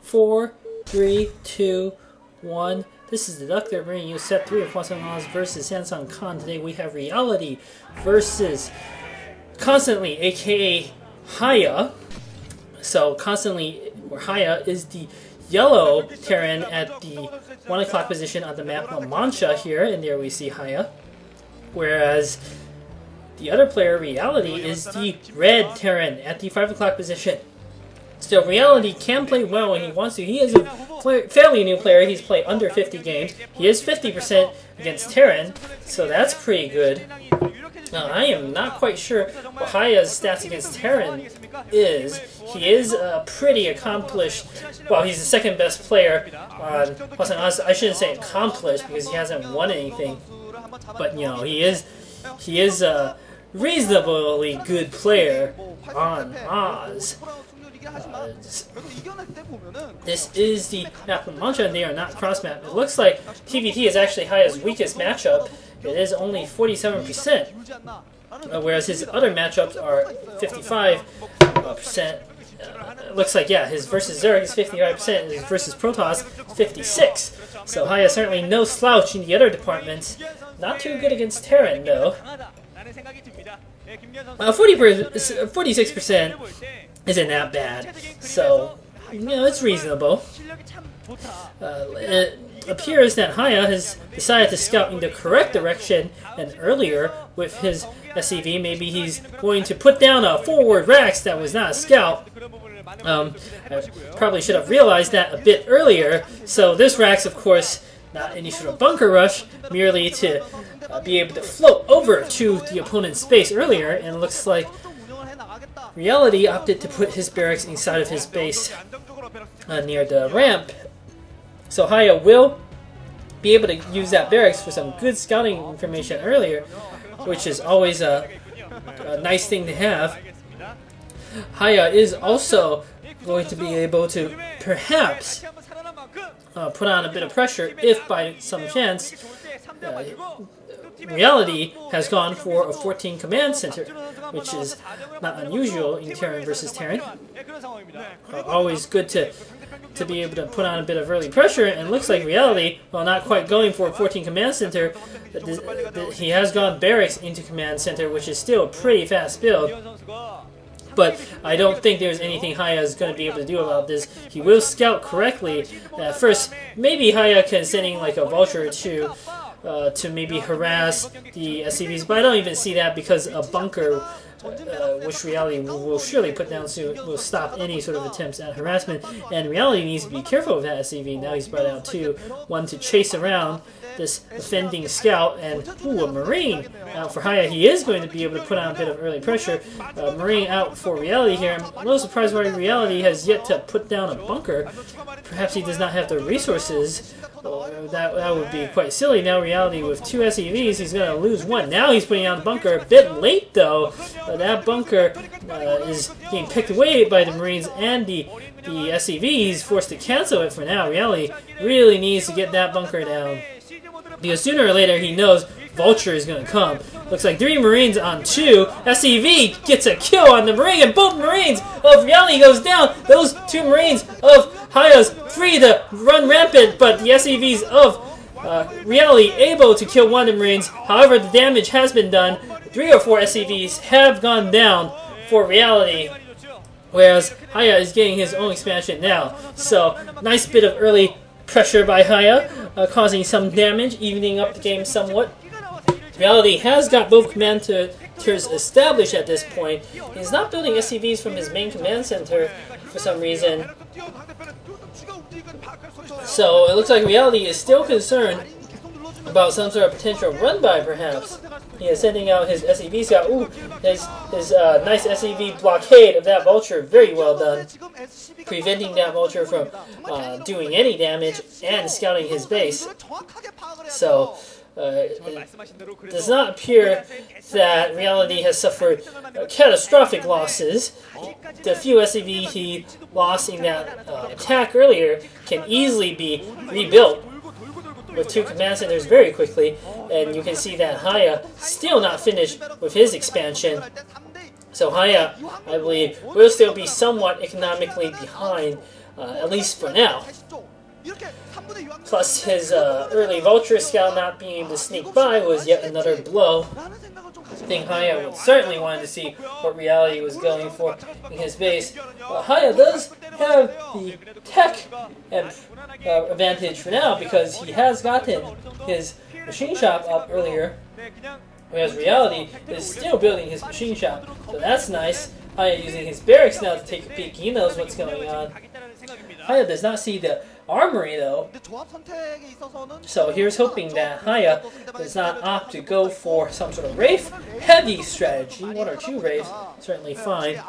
4, 3, 2, 1. This is Deducter bringing you set 3 of Hwaseung versus Hwaseung Khan. Today we have Reality versus Constantly, aka Hiya. So Constantly, or Hiya, is the yellow Terran at the 1 o'clock position on the map of Mancha here, and there we see Hiya. Whereas the other player, Reality, is the red Terran at the 5 o'clock position. Still, Reality can play well when he wants to. He is a fairly new player. He's played under 50 games. He is 50% against Terran, so that's pretty good. Now, I am not quite sure what Hiya's stats against Terran is. He is pretty accomplished. Well, he's the second best player on Hwaseung. I shouldn't say accomplished because he hasn't won anything. But, you know, he is a reasonably good player on Oz. This is the map of Mancha, and they are not cross-map. It looks like TVT is actually Hiya's weakest matchup. It is only 47%, whereas his other matchups are 55%. It looks like, yeah, his versus Zerg is 55%, and his versus Protoss 56%. So Hiya certainly no slouch in the other departments. Not too good against Terran, though. 46% isn't that bad, so, you know, it's reasonable. It appears that Hiya has decided to scout in the correct direction, and earlier with his SCV, maybe he's going to put down a forward Rax that was not a scout. I probably should have realized that a bit earlier. So this Rax, of course, not any sort of bunker rush, merely to be able to float over to the opponent's space earlier, and it looks like Reality opted to put his barracks inside of his base near the ramp. So Hiya will be able to use that barracks for some good scouting information earlier, which is always a nice thing to have. Hiya is also going to be able to perhaps put on a bit of pressure if by some chance Reality has gone for a 14 command center, which is not unusual in Terran versus Terran. Always good to be able to put on a bit of early pressure, and looks like Reality, while not quite going for a 14 command center, he has gone barracks into command center, which is still a pretty fast build. But I don't think there's anything Hiya is going to be able to do about this. He will scout correctly. First, maybe Hiya can send in like a vulture or two to maybe harass the SCVs, but I don't even see that because a bunker, which Reality will surely put down soon, will stop any sort of attempts at harassment. And Reality needs to be careful with that SCV. Now he's brought out two, one to chase around this offending scout, and ooh, a Marine out for Hiya. He is going to be able to put on a bit of early pressure. Marine out for Reality here. I'm a little surprised why Reality has yet to put down a bunker. Perhaps he does not have the resources. That would be quite silly. Now Reality with two SCVs, he's going to lose one. Now he's putting on a bunker. A bit late though. That bunker is being picked away by the Marines and the SCV. He's forced to cancel it for now. Reality really needs to get that bunker down, because sooner or later he knows Vulture is going to come. Looks like 3 Marines on 2. SCV gets a kill on the Marine, and both Marines of Reality goes down. Those 2 Marines of Hiya's free to run rampant, but the SCVs of Reality able to kill one of the Marines. However, the damage has been done. 3 or 4 SCVs have gone down for Reality, whereas Hiya is getting his own expansion now. So, nice bit of early pressure by Hiya, causing some damage, evening up the game somewhat. Reality has got both commanders established at this point. He's not building SCVs from his main command center for some reason. So it looks like Reality is still concerned about some sort of potential run-by, perhaps. He is sending out his SCV scout. Ooh, his nice SCV blockade of that Vulture, very well done. Preventing that Vulture from doing any damage and scouting his base. So, it does not appear that Reality has suffered catastrophic losses. The few SCV he lost in that attack earlier can easily be rebuilt with 2 command centers very quickly, and you can see that Hiya still not finished with his expansion. So Hiya, I believe, will still be somewhat economically behind, at least for now. Plus, his early Vulture Scout not being able to sneak by was yet another blow. I think Hiya would certainly want to see what Reality was going for in his base. Hiya does have the tech advantage for now because he has gotten his machine shop up earlier, whereas Reality is still building his machine shop. So that's nice. Hiya using his barracks now to take a peek. He knows what's going on. Hiya does not see the armory though, so here's hoping that Hiya does not opt to go for some sort of Wraith heavy strategy. 1 or 2 Wraiths, certainly fine,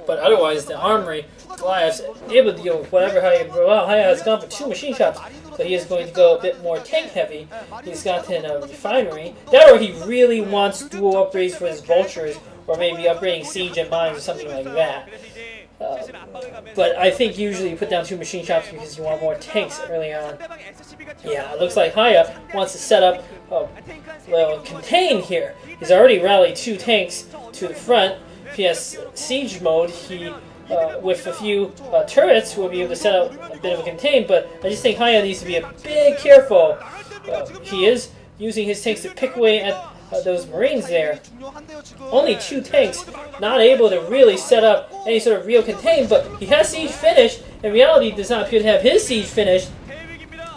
but otherwise the armory, Goliath's able to deal with whatever Hiya grow out. Hiya has gone for 2 machine shops, so he is going to go a bit more tank heavy. He's gotten a refinery, that or he really wants dual upgrades for his vultures, or maybe upgrading siege and mines or something like that. But I think usually you put down 2 machine shops because you want more tanks early on. Yeah, it looks like Hiya wants to set up well, contain here. He's already rallied 2 tanks to the front. If he has siege mode, he with a few turrets will be able to set up a bit of a contain, but I just think Hiya needs to be a bit careful. He is using his tanks to pick away at those Marines there. Only 2 tanks, not able to really set up any sort of real contain, but he has siege finished, and Reality does not appear to have his siege finished.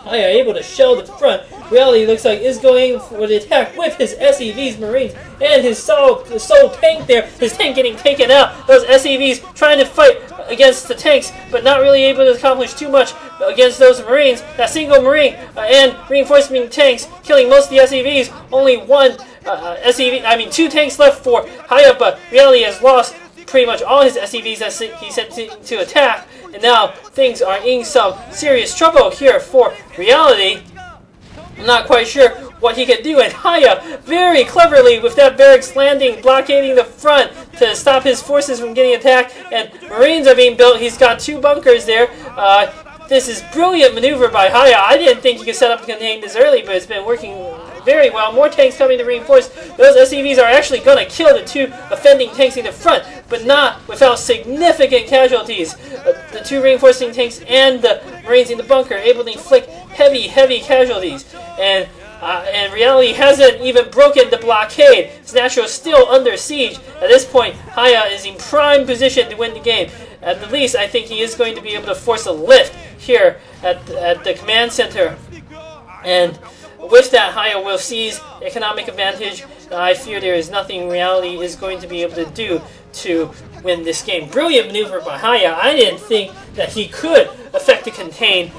Hiya able to shell the front. Reality looks like is going for the attack with his SEVs Marines and his sole tank there. His tank getting taken out. Those SEVs trying to fight against the tanks, but not really able to accomplish too much against those Marines. That single Marine and reinforcement tanks killing most of the SEVs. Only 1 SEV, 2 tanks left for Hiya, but Reality has lost pretty much all his SEVs that he sent to attack, and now things are in some serious trouble here for Reality. I'm not quite sure what he can do, and Hiya very cleverly with that barracks landing, blockading the front to stop his forces from getting attacked, and Marines are being built. He's got 2 bunkers there. This is brilliant maneuver by Hiya. I didn't think he could set up a contain this early, but it's been working very well. More tanks coming to reinforce. Those SCVs are actually going to kill the 2 offending tanks in the front, but not without significant casualties. The 2 reinforcing tanks and the Marines in the bunker able to inflict heavy casualties. And Reality hasn't even broken the blockade. His Natural is still under siege. At this point, Hiya is in prime position to win the game. At the least, I think he is going to be able to force a lift here at the command center. And with that, Hiya will seize economic advantage. I fear there is nothing Reality is going to be able to do to win this game. Brilliant maneuver by Hiya. I didn't think that he could affect the contain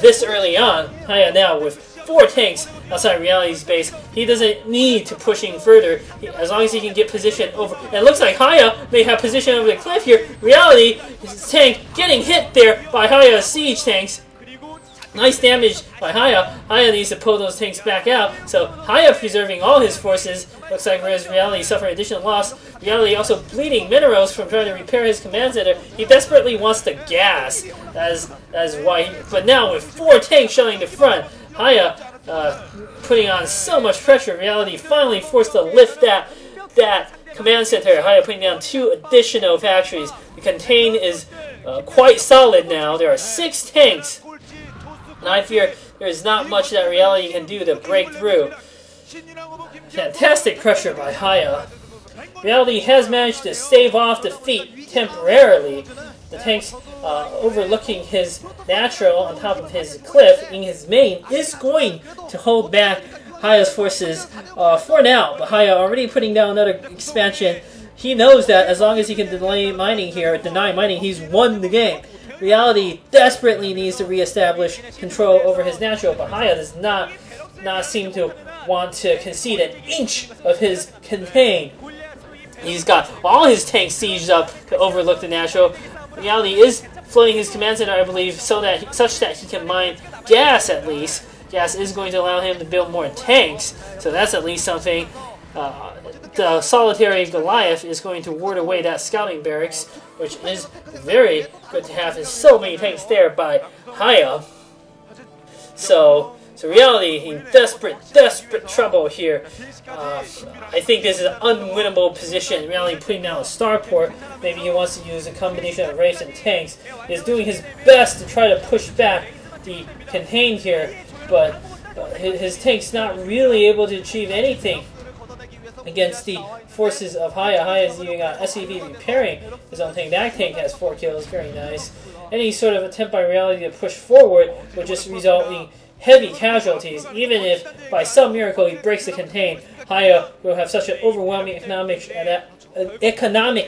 this early on. Hiya now with 4 tanks outside Reality's base. He doesn't need to push in further as long as he can get position over. And it looks like Hiya may have position over the cliff here. Reality, his tank getting hit there by Hiya's siege tanks. Nice damage by Hiya. Hiya needs to pull those tanks back out. So Hiya preserving all his forces. Looks like whereas Reality suffering additional loss. Reality also bleeding minerals from trying to repair his command center. He desperately wants to gas. That's why. But now with 4 tanks shelling the front, Hiya putting on so much pressure. Reality finally forced to lift that command center. Hiya putting down 2 additional factories. The contain is quite solid now. There are 6 tanks. And I fear there is not much that Reality can do to break through. Fantastic pressure by Hiya. Reality has managed to stave off defeat temporarily. The tanks overlooking his Natural on top of his cliff in his main is going to hold back Hiya's forces for now. But Hiya already putting down another expansion. He knows that as long as he can deny mining, he's won the game. Reality desperately needs to reestablish control over his Natural, but Hiya does not seem to want to concede an inch of his contain. He's got all his tanks sieged up to overlook the Natural. Reality is flooding his command center, I believe, such that he can mine gas at least. Gas is going to allow him to build more tanks, so that's at least something. The solitary Goliath is going to ward away that scouting barracks, which is very good to have. There's so many tanks there by Hiya. So So Reality in desperate trouble here. I think this is an unwinnable position. Reality putting down a starport. Maybe he wants to use a combination of Wraiths and tanks. He's doing his best to try to push back the Contain here, but his tank's not really able to achieve anything against the forces of Hiya. Hiya's even got SCV repairing his own tank. That tank has 4 kills, very nice. Any sort of attempt by Reality to push forward will just result in heavy casualties. Even if by some miracle he breaks the Contain, Hiya will have such an overwhelming economic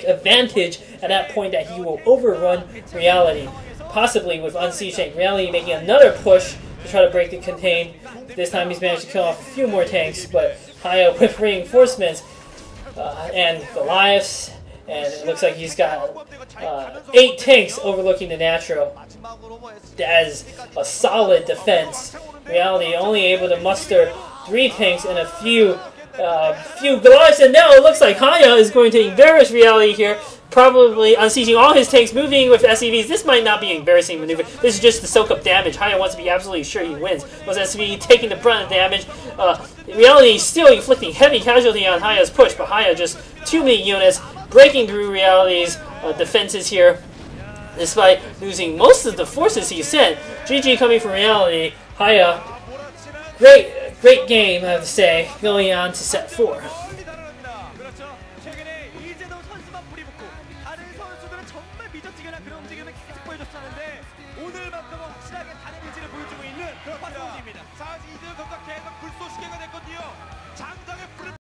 advantage at that point that he will overrun Reality. Possibly with Unsiege Tank. Reality making another push to try to break the Contain. This time he's managed to kill off a few more tanks, but Hiya with reinforcements and Goliaths, and it looks like he's got 8 tanks overlooking the Natural. That is a solid defense. Reality only able to muster 3 tanks and a few Goliaths, and now it looks like Hiya is going to embarrass Reality here, probably unseating all his tanks, moving with SCVs. This might not be an embarrassing maneuver. This is just to soak up damage. Hiya wants to be absolutely sure he wins. Was SCV taking the brunt of damage? Reality is still inflicting heavy casualty on Hiya's push, but Hiya just too many units, breaking through Reality's defenses here, despite losing most of the forces he sent. GG coming from Reality. Hiya, great game, I have to say, going on to set 4. 오늘만큼은 확실하게 다른 의지를 보여주고 있는 그런 화성입니다. 4시즌 경기가 계속 불쏘시개가 됐거든요. 장정의 불을